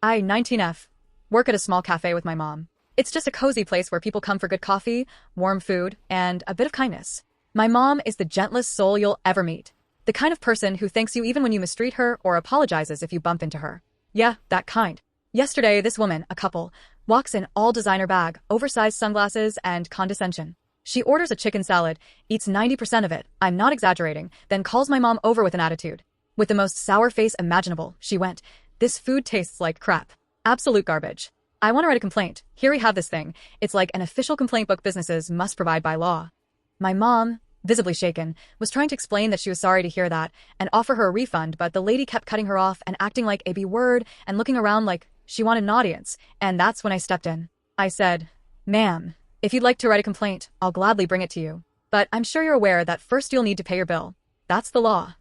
I, 19F, work at a small cafe with my mom. It's just a cozy place where people come for good coffee, warm food, and a bit of kindness. My mom is the gentlest soul you'll ever meet. The kind of person who thanks you even when you mistreat her or apologizes if you bump into her. Yeah, that kind. Yesterday, this woman, a couple, walks in all designer bag, oversized sunglasses, and condescension. She orders a chicken salad, eats 90% of it, I'm not exaggerating, then calls my mom over with an attitude. With the most sour face imaginable, she went, "This food tastes like crap. Absolute garbage. I want to write a complaint. Here we have this thing. It's like an official complaint book businesses must provide by law." My mom, visibly shaken, was trying to explain that she was sorry to hear that and offer her a refund, but the lady kept cutting her off and acting like a B-word and looking around like she wanted an audience, and that's when I stepped in. I said, "Ma'am, if you'd like to write a complaint, I'll gladly bring it to you. But I'm sure you're aware that first you'll need to pay your bill. That's the law."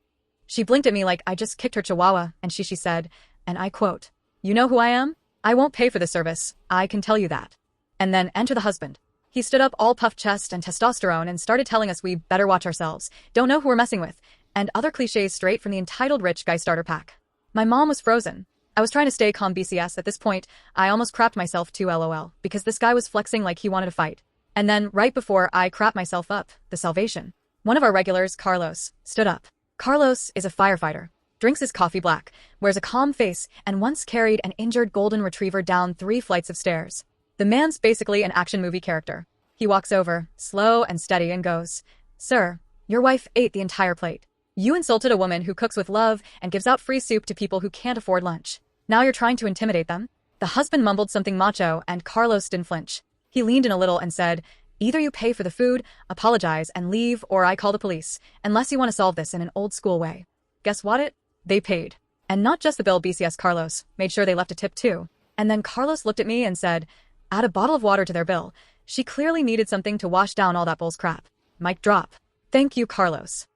She blinked at me like I just kicked her chihuahua, and she said, and I quote, "You know who I am? I won't pay for the service, I can tell you that." And then enter the husband. He stood up all puffed chest and testosterone and started telling us we better watch ourselves, don't know who we're messing with, and other cliches straight from the entitled rich guy starter pack. My mom was frozen. I was trying to stay calm BCS at this point. I almost crapped myself too LOL, because this guy was flexing like he wanted to fight. And then, right before I crapped myself up, the salvation. One of our regulars, Carlos, stood up. Carlos is a firefighter, drinks his coffee black, wears a calm face, and once carried an injured golden retriever down 3 flights of stairs. The man's basically an action movie character. He walks over, slow and steady, and goes, "Sir, your wife ate the entire plate. You insulted a woman who cooks with love and gives out free soup to people who can't afford lunch. Now you're trying to intimidate them?" The husband mumbled something macho, and Carlos didn't flinch. He leaned in a little and said, "Either you pay for the food, apologize, and leave, or I call the police, unless you want to solve this in an old-school way." Guess what? They paid. And not just the bill. BCS Carlos made sure they left a tip too. And then Carlos looked at me and said, "Add a bottle of water to their bill. She clearly needed something to wash down all that bull's crap." Mic drop. Thank you, Carlos.